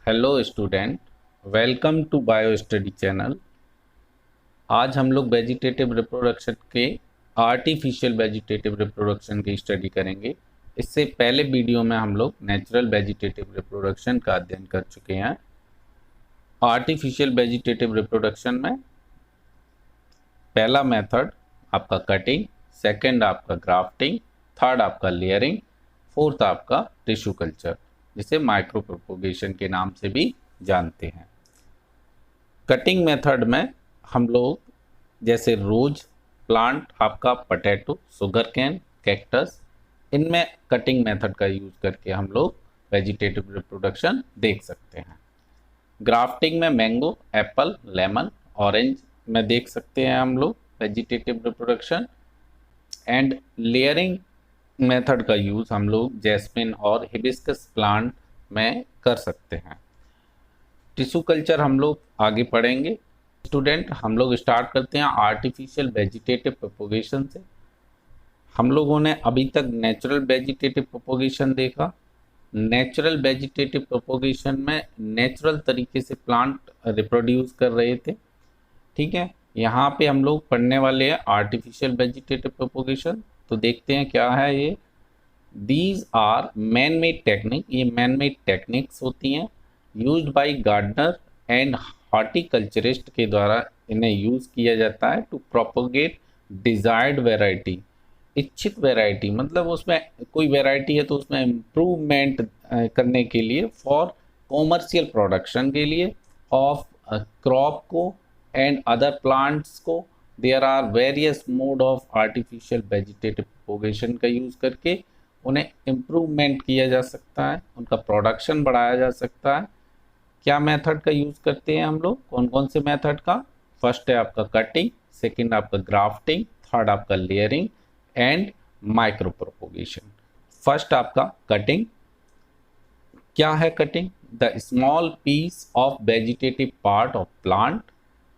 Hello student, welcome to bio study channel. आज हम लोग वेजिटेटिव रिप्रोडक्शन के आर्टिफिशियल वेजिटेटिव रिप्रोडक्शन की स्टडी करेंगे। इससे पहले वीडियो में हम लोग नेचुरल वेजिटेटिव रिप्रोडक्शन का अध्ययन कर चुके हैं। आर्टिफिशियल वेजिटेटिव रिप्रोडक्शन में पहला मेथड आपका कटिंग, सेकंड आपका ग्राफ्टिंग, थर्ड आपका लेयरिंग, फोर्थ आपका टिश्यू कल्चर, जिसे माइक्रो प्रोपोगेशन के नाम से भी जानते हैं। कटिंग मेथड में हम लोग जैसे रोज प्लांट, आपका पोटैटो, शुगर कैन, कैक्टस, इनमें कटिंग मेथड का यूज करके हम लोग वेजिटेटिव रिप्रोडक्शन देख सकते हैं। ग्राफ्टिंग में मैंगो, एप्पल, लेमन, ऑरेंज में देख सकते हैं हम लोग vegetative reproduction. And layering method का यूज़ हम लोग जैस्मिन और हिबिस्कस प्लांट में कर सकते हैं। टिश्यू कल्चर हम लोग आगे पढ़ेंगे। स्टूडेंट, हम लोग स्टार्ट करते हैं आर्टिफिशियल वेजिटेटिव प्रोपोगेशन से। हम लोगों ने अभी तक नेचुरल वेजिटेटिव प्रोपोगेशन देखा। नेचुरल वेजिटेटिव प्रोपोगेशन में नेचुरल तरीके से प्लांट रिप्रोड्यूस कर रहे थे, ठीक है। यहाँ पे हम लोग पढ़ने वाले हैं आर्टिफिशियल वेजिटेटिव प्रोपोगेशन। तो देखते हैं क्या है ये। These are man made technique, ये मैन मेड टेक्निक्स होती हैं used by gardener and horticulturist के द्वारा इन्हें यूज़ किया जाता है टू प्रोपोगेट डिजायर्ड वेराइटी। इच्छित वैरायटी मतलब उसमें कोई वैरायटी है तो उसमें इम्प्रूवमेंट करने के लिए, फॉर कॉमर्शियल प्रोडक्शन के लिए ऑफ क्रॉप को एंड अदर प्लांट्स को। There are various mode of artificial vegetative propagation का यूज़ करके उन्हें इम्प्रूवमेंट किया जा सकता है, उनका प्रोडक्शन बढ़ाया जा सकता है। क्या मेथड का यूज़ करते हैं हम लोग, कौन कौन से मेथड का? फर्स्ट है आपका कटिंग, सेकंड आपका ग्राफ्टिंग, थर्ड आपका layering and micro propagation. First आपका कटिंग। क्या है cutting? The small piece of vegetative part of plant.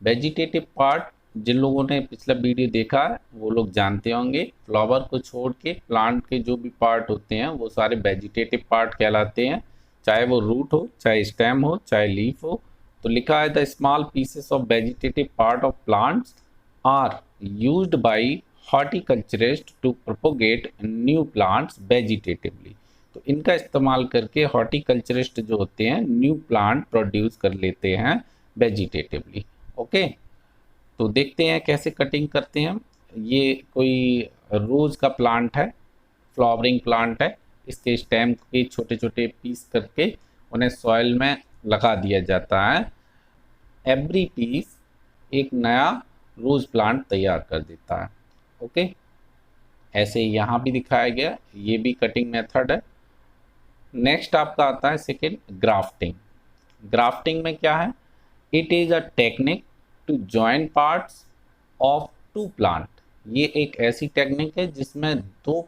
Vegetative part जिन लोगों ने पिछला वीडियो देखा है वो लोग जानते होंगे, फ्लावर को छोड़ के प्लांट के जो भी पार्ट होते हैं वो सारे वेजिटेटिव पार्ट कहलाते हैं, चाहे वो रूट हो, चाहे स्टेम हो, चाहे लीफ हो। तो लिखा है the small pieces of vegetative part of plants are used by horticulturist to propagate new plants vegetatively. तो इनका इस्तेमाल करके हॉर्टिकल्चरिस्ट जो होते हैं न्यू प्लांट प्रोड्यूस कर लेते हैं वेजिटेटिवली। ओके, तो देखते हैं कैसे कटिंग करते हैं। ये कोई रोज़ का प्लांट है, फ्लावरिंग प्लांट है। इसके स्टेम के छोटे छोटे पीस करके उन्हें सॉइल में लगा दिया जाता है। एवरी पीस एक नया रोज प्लांट तैयार कर देता है। ओके, ऐसे यहाँ भी दिखाया गया, ये भी कटिंग मेथड है। नेक्स्ट आपका आता है सेकेंड ग्राफ्टिंग। ग्राफ्टिंग में क्या है? It is a technique to join parts of two plant. ये एक ऐसी टेक्निक है जिसमें दो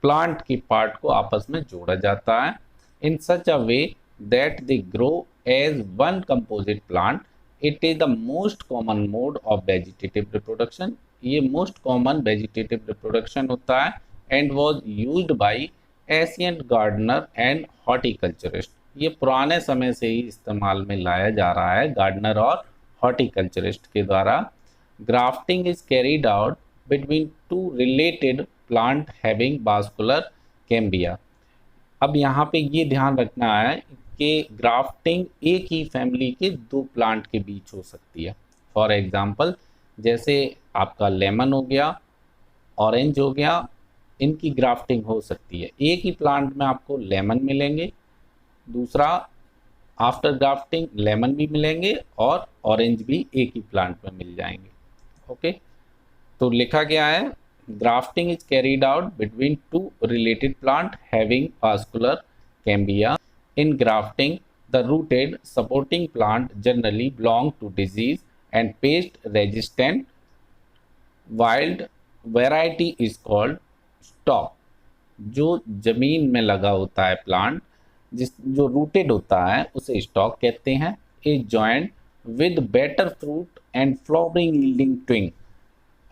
प्लांट के पार्ट को आपस में जोड़ा जाता है in such a way that they grow as one composite plant. It is the most common mode of vegetative reproduction. ये मोस्ट कॉमन वेजिटेटिव रिप्रोडक्शन होता है and was used by ancient gardener and horticulturist. ये पुराने समय से ही इस्तेमाल में लाया जा रहा है गार्डनर और हॉर्टिकल्चरिस्ट के द्वारा। Grafting is carried out between two related plant having vascular cambia. अब यहाँ पे ये ध्यान रखना है कि ग्राफ्टिंग एक ही फैमिली के दो प्लांट के बीच हो सकती है। फॉर एग्जांपल, जैसे आपका लेमन हो गया, ऑरेंज हो गया, इनकी ग्राफ्टिंग हो सकती है। एक ही प्लांट में आपको लेमन मिलेंगे, दूसरा आफ्टर ग्राफ्टिंग लेमन भी मिलेंगे और ऑरेंज भी एक ही प्लांट में मिल जाएंगे। ओके, तो लिखा गया है grafting is carried out between two related plant having vascular cambia. In grafting, the rooted supporting plant generally belong to disease and pest resistant wild variety is called stalk. जो जमीन में लगा होता है प्लांट, जो रूटेड होता है उसे स्टॉक कहते हैं। Is joint with better fruit and flowering yielding twig.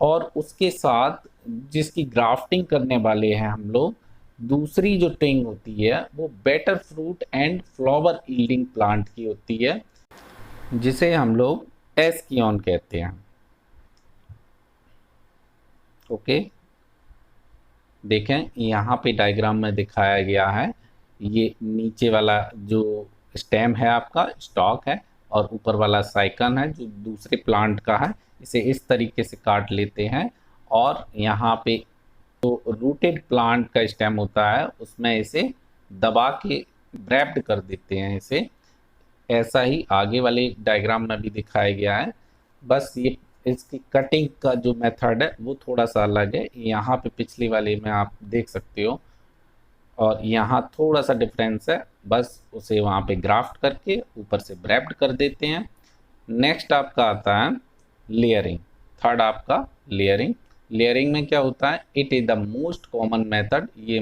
और उसके साथ जिसकी ग्राफ्टिंग करने वाले हैं हम लोग, दूसरी जो टिंग होती है वो better fruit and flower yielding plant की होती है, जिसे हम लोग एस्कियन कहते हैं। ओके, देखें यहाँ पे डायग्राम में दिखाया गया है, ये नीचे वाला जो स्टेम है आपका स्टॉक है, और ऊपर वाला साइकन है जो दूसरे प्लांट का है। इसे इस तरीके से काट लेते हैं, और यहाँ पे जो रूटेड प्लांट का स्टेम होता है उसमें इसे दबा के रैप्ड कर देते हैं इसे। ऐसा ही आगे वाले डायग्राम में भी दिखाया गया है, बस ये इसकी कटिंग का जो मेथड है वो थोड़ा सा अलग है। यहाँ पे पिछली वाले में आप देख सकते हो, और यहाँ थोड़ा सा डिफरेंस है, बस उसे वहाँ पे ग्राफ्ट करके ऊपर से ब्रैप्ड कर देते हैं। नेक्स्ट आपका आता है लेयरिंग। थर्ड आपका लेयरिंग। लेयरिंग में क्या होता है, it is the most common method, ये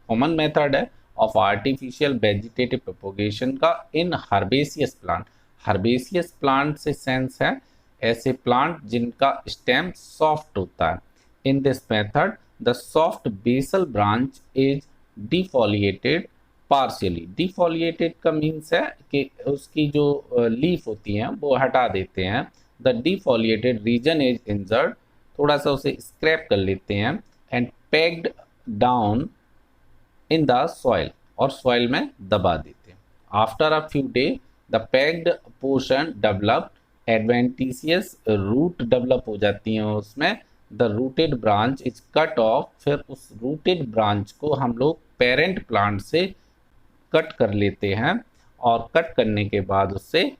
कॉमन मेथड है ऑफ आर्टिफिशियल वेजिटेटिव प्रोपोगेशन का in herbaceous plant. Herbaceous plant से सेंस है ऐसे प्लांट जिनका स्टेम सॉफ्ट होता है। In this method the soft basal branch is defoliated partially. Defoliated का मीन्स है कि उसकी जो लीफ होती हैं वो हटा देते हैं। The defoliated region is injured, थोड़ा सा उसे स्क्रैप कर लेते हैं, and packed down in the soil, और सॉइल में दबा देते हैं। After a few day the packed portion developed adventitious root develop हो जाती हैं उसमें। The rooted branch is cut off, फिर उस रूटेड ब्रांच को हम लोग पेरेंट प्लांट से कट कर लेते हैं, और कट करने के बाद उससे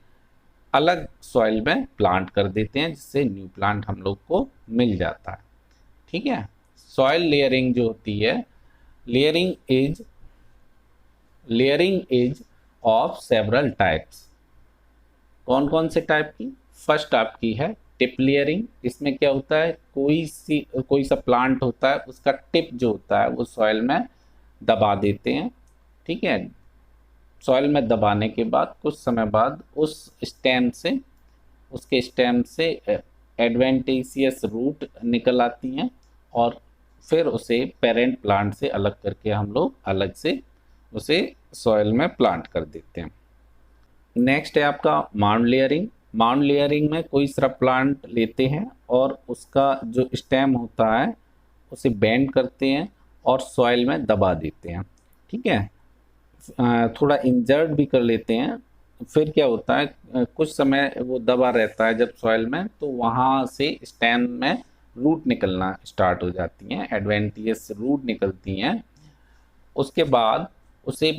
अलग सॉइल में प्लांट कर देते हैं, जिससे न्यू प्लांट हम लोग को मिल जाता है। ठीक है, सॉइल लेयरिंग जो होती है, layering is of several types. कौन कौन से टाइप की? फर्स्ट आपकी है टिप लेयरिंग। इसमें क्या होता है, कोई सा प्लांट होता है उसका टिप जो होता है वो सॉइल में दबा देते हैं। ठीक है, सॉइल में दबाने के बाद कुछ समय बाद उसके स्टेम से एडवेंटिशियस रूट निकल आती हैं, और फिर उसे पेरेंट प्लांट से अलग करके हम लोग अलग से उसे सॉइल में प्लांट कर देते हैं। नेक्स्ट है आपका माउंड लेयरिंग। माउंड लेयरिंग में कोई सा प्लांट लेते हैं और उसका जो स्टेम होता है उसे बेंड करते हैं और सॉइल में दबा देते हैं। ठीक है, थोड़ा इंजर्ड भी कर लेते हैं। फिर क्या होता है, कुछ समय वो दबा रहता है जब सॉइल में, तो वहाँ से स्टेम में रूट निकलना स्टार्ट हो जाती हैं, एडवेंटिशियस रूट निकलती हैं। उसके बाद उसे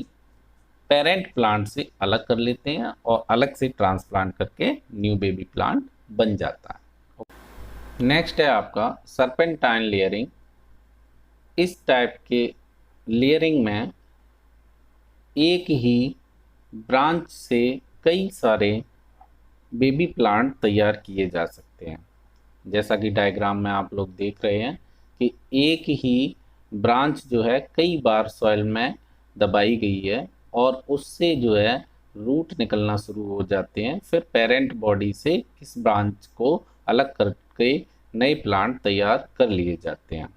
पेरेंट प्लांट से अलग कर लेते हैं और अलग से ट्रांसप्लांट करके न्यू बेबी प्लांट बन जाता है। नेक्स्ट है आपका सर्पेंटाइन लेयरिंग। इस टाइप के लेयरिंग में एक ही ब्रांच से कई सारे बेबी प्लांट तैयार किए जा सकते हैं। जैसा कि डायग्राम में आप लोग देख रहे हैं कि एक ही ब्रांच जो है कई बार सॉइल में दबाई गई है, और उससे जो है रूट निकलना शुरू हो जाते हैं। फिर पेरेंट बॉडी से इस ब्रांच को अलग करके नए प्लांट तैयार कर लिए जाते हैं।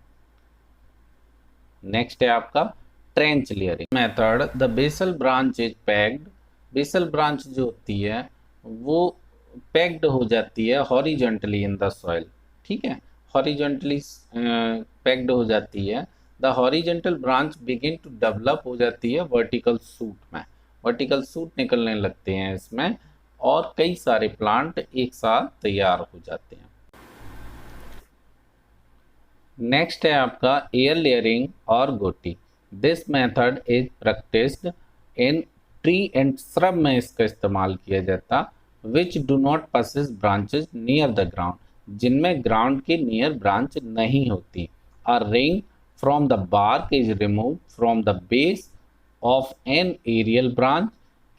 नेक्स्ट है आपका trench layering method. The basal branch is packed. Basal branch जो होती है वो पैक्ड हो जाती है हॉरिजॉन्टली इन द सॉइल। ठीक है, हॉरिजॉन्टली पैक्ड हो जाती है। The horizontal branch begin to develop हो जाती है वर्टिकल सूट में। वर्टिकल सूट निकलने लगते हैं इसमें, और कई सारे प्लांट एक साथ तैयार हो जाते हैं। नेक्स्ट है आपका एयर लेयरिंग और गोटी। This method is practised in tree and shrub में इसका इस्तेमाल किया जाता, which do not possess branches near the ground, जिनमें ग्राउंड के नियर ब्रांच नहीं होती। A ring from the bark is removed from the base of an aerial branch।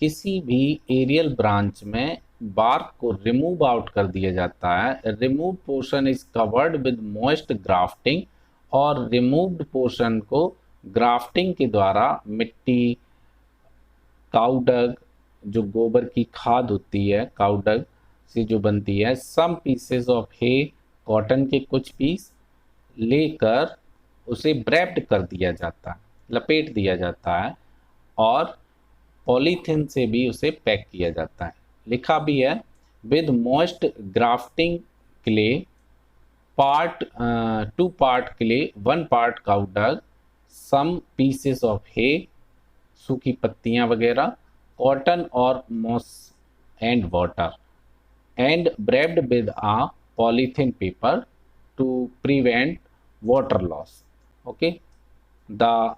किसी भी एरियल ब्रांच में बार्क को रिमूव आउट कर दिया जाता है। Remove portion is covered with moist grafting, और रिमूव्ड पोर्शन को ग्राफ्टिंग के द्वारा मिट्टी, काउडग, जो गोबर की खाद होती है काउडग से जो बनती है, some pieces of hay, cotton के कुछ पीस लेकर उसे ब्रैप्ड कर दिया जाता है। लपेट दिया जाता है और पॉलीथीन से भी उसे पैक किया जाता है। लिखा भी है with most grafting clay, part 2 part clay, 1 part cow dung, some pieces of hay, सूखी पत्तियां वगैरह, कॉटन और moss and water, and wrapped with a polythene paper to prevent water loss. Okay, the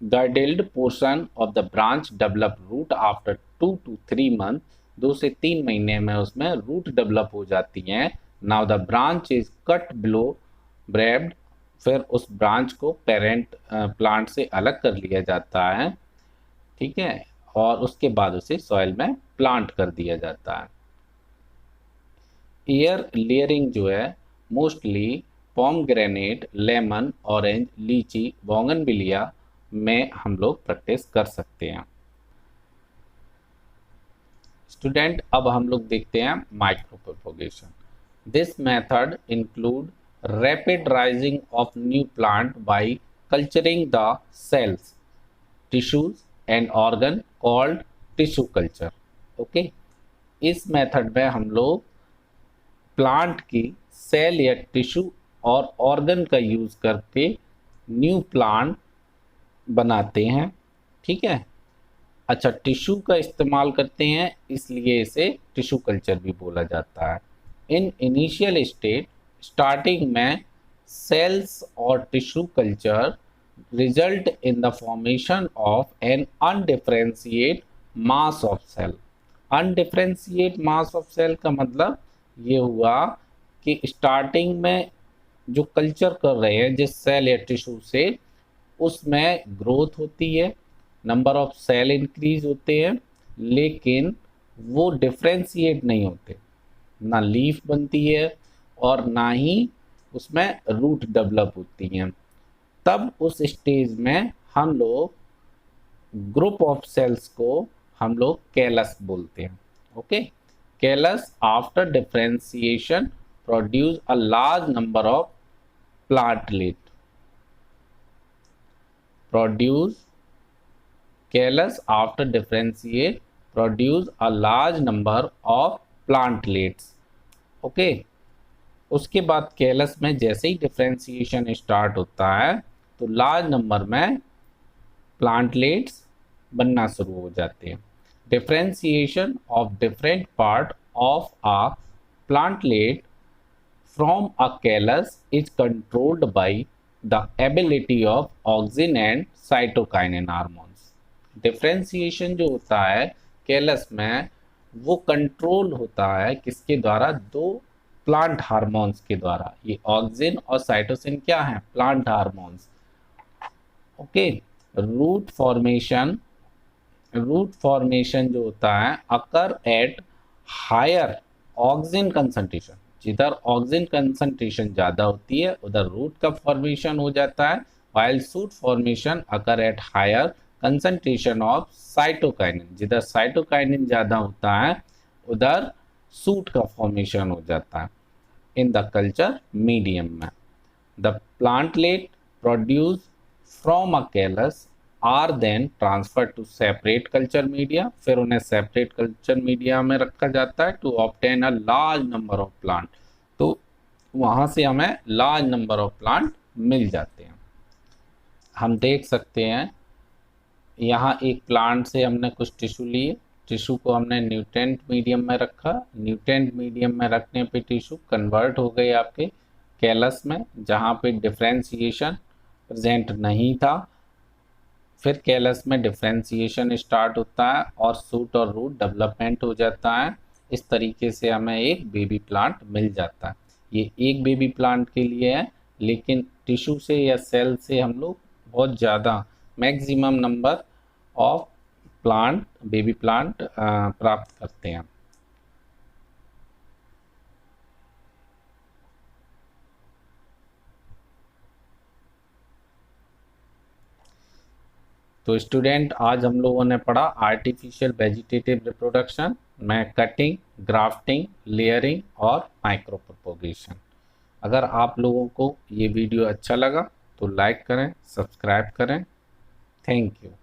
girdled portion of the branch develop root after 2 to 3 months. 2 से 3 महीने में उसमें root develop हो जाती हैं। Now the branch is cut below ब्रेब्ड, फिर उस ब्रांच को पेरेंट प्लांट से अलग कर लिया जाता है, ठीक है, और उसके बाद उसे सॉइल में प्लांट कर दिया जाता है। एयर लेयरिंग जो है मोस्टली पोमग्रेनेट, लेमन, ऑरेंज, लीची, बोगनविलिया में हम लोग प्रैक्टिस कर सकते हैं। स्टूडेंट, अब हम लोग देखते हैं micro propagation. This method include rapid raising of new plant by culturing the cells, tissues and organ called tissue culture. Okay, इस मेथड में हम लोग प्लांट की सेल या टिश्यू और ऑर्गन का यूज करके न्यू प्लांट बनाते हैं, ठीक है। अच्छा, टिश्यू का इस्तेमाल करते हैं इसलिए इसे टिश्यू कल्चर भी बोला जाता है। इन इनिशियल स्टेट, स्टार्टिंग में सेल्स और tissue culture result in the formation of an undifferentiate mass of cell. Undifferentiate mass of cell का मतलब ये हुआ कि स्टार्टिंग में जो कल्चर कर रहे हैं जिस सेल या टिश्यू से, उसमें ग्रोथ होती है, नंबर ऑफ सेल इंक्रीज होते हैं, लेकिन वो डिफरेंशिएट नहीं होते, ना लीफ बनती है और ना ही उसमें रूट डेवलप होती हैं। तब उस स्टेज में हम लोग ग्रुप ऑफ सेल्स को हम लोग कैलस बोलते हैं। Okay, callus after differentiation produce a large number of plantlet, callus after differentiate produce a large number of plantlets. Okay, उसके बाद कैलस में जैसे ही डिफरेंशिएशन स्टार्ट होता है तो लार्ज नंबर में प्लांटलेट्स बनना शुरू हो जाते हैं। Differentiation of different part of a plantlet from a callus is controlled by the ability of auxin and cytokinin hormones. Differentiation जो होता है कैलस में वो कंट्रोल होता है किसके द्वारा? दो प्लांट हार्मोन्स के द्वारा। ये ऑक्सिन और साइटोसिन क्या है? Plant hormones. Okay, root formation जो होता है occur at higher auxin concentration. जिधर ऑक्सिन कंसंट्रेशन ज़्यादा होती है उधर रूट का फॉर्मेशन हो जाता है, while shoot formation occur at higher concentration of cytokinin. जिधर साइटोकाइनिन ज़्यादा होता है उधर शूट का फॉर्मेशन हो जाता है। इन द कल्चर मीडियम में the plantlet produce from a callus are then transfer to separate culture media. फिर उन्हें सेपरेट कल्चर मीडिया में रखा जाता है to obtain a large number of plant. तो वहाँ से हमें लार्ज नंबर ऑफ प्लांट मिल जाते हैं। हम देख सकते हैं यहाँ एक प्लांट से हमने कुछ टिश्यू लिए, टिश्यू को हमने न्यूट्रेंट मीडियम में रखा, न्यूट्रेंट मीडियम में रखने पे टिश्यू कन्वर्ट हो गए आपके कैलस में जहाँ पे डिफरेंशिएशन प्रेजेंट नहीं था। फिर कैलस में डिफरेंशिएशन स्टार्ट होता है और शूट और रूट डेवलपमेंट हो जाता है। इस तरीके से हमें एक बेबी प्लांट मिल जाता है। ये एक बेबी प्लांट के लिए है, लेकिन टिश्यू से या सेल से हम लोग बहुत ज़्यादा maximum number of plant, baby plant प्राप्त करते हैं। तो स्टूडेंट, आज हम लोगों ने पढ़ा आर्टिफिशियल वेजिटेटिव रिप्रोडक्शन में कटिंग, ग्राफ्टिंग, लेयरिंग और माइक्रो प्रोपोगेशन। अगर आप लोगों को ये वीडियो अच्छा लगा तो लाइक करें, सब्सक्राइब करें। Thank you.